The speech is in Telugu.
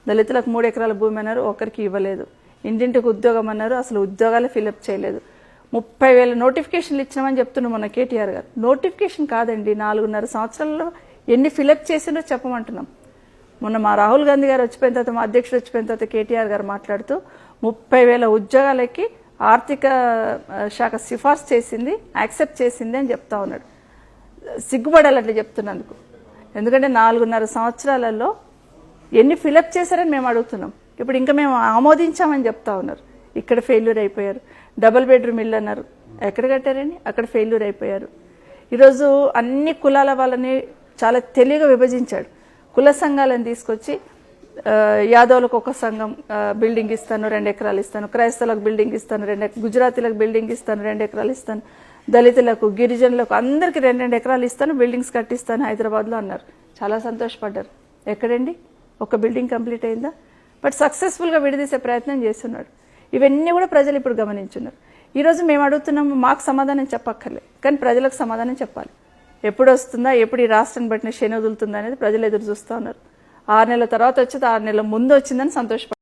దళితులకు 3 ఎకరాల భూమి అన్నారు, ఒక్కరికి ఇవ్వలేదు. ఇంటింటికి ఉద్యోగం అన్నారు, అసలు ఉద్యోగాలు ఫిలప్ చేయలేదు. 30,000 నోటిఫికేషన్లు ఇచ్చామని చెప్తున్నాం మన కేటీఆర్ గారు. నోటిఫికేషన్ కాదండి, 4.5 సంవత్సరాల్లో ఎన్ని ఫిలప్ చేసిందో చెప్పమంటున్నాం. మొన్న మా రాహుల్ గాంధీ గారు వచ్చిపోయిన తర్వాత, మా అధ్యక్షుడు వచ్చిపోయిన తర్వాత కేటీఆర్ గారు మాట్లాడుతూ 30,000 ఉద్యోగాలకి ఆర్థిక శాఖ సిఫార్సు చేసింది, యాక్సెప్ట్ చేసింది అని చెప్తా ఉన్నాడు. సిగ్గుపడాలి అట్లా చెప్తున్నందుకు. ఎందుకంటే 4.5 సంవత్సరాలలో ఎన్ని ఫిలప్ చేశారని మేము అడుగుతున్నాం. ఇప్పుడు ఇంకా మేము ఆమోదించామని చెప్తా ఉన్నారు. ఇక్కడ ఫెయిల్యూర్ అయిపోయారు. డబుల్ బెడ్రూమ్ ఇల్లు అన్నారు, ఎక్కడ కట్టారని అక్కడ ఫెయిల్యూర్ అయిపోయారు. ఈరోజు అన్ని కులాల వాళ్ళని చాలా తెలివిగా విభజించాడు. కుల సంఘాలను తీసుకొచ్చి యాదవులకు ఒక సంఘం బిల్డింగ్ ఇస్తాను 2 ఎకరాలు ఇస్తాను, క్రైస్తవులకు బిల్డింగ్ ఇస్తాను 2 ఎకరాలు, గుజరాతీలకు బిల్డింగ్ ఇస్తాను 2 ఎకరాలు ఇస్తాను, దళితులకు గిరిజనులకు అందరికీ 2 ఎకరాలు ఇస్తాను, బిల్డింగ్స్ కట్టిస్తాను హైదరాబాద్లో అన్నారు. చాలా సంతోషపడ్డారు. ఎక్కడండి ఒక బిల్డింగ్ కంప్లీట్ అయిందా? బట్ సక్సెస్ఫుల్గా విడదీసే ప్రయత్నం చేస్తున్నాడు. ఇవన్నీ కూడా ప్రజలు ఇప్పుడు గమనించున్నారు. ఈరోజు మేము అడుగుతున్నాము, మాకు సమాధానం చెప్పక్కర్లే, కానీ ప్రజలకు సమాధానం చెప్పాలి. ఎప్పుడు వస్తుందా, ఎప్పుడు ఈ రాష్ట్రాన్ని బట్టిన శని వదులుతుందా అనేది ప్రజలు ఎదురు చూస్తూ ఉన్నారు. 6 నెలల తర్వాత వచ్చేది 6 నెలల ముందు వచ్చిందని సంతోషపడ్డారు.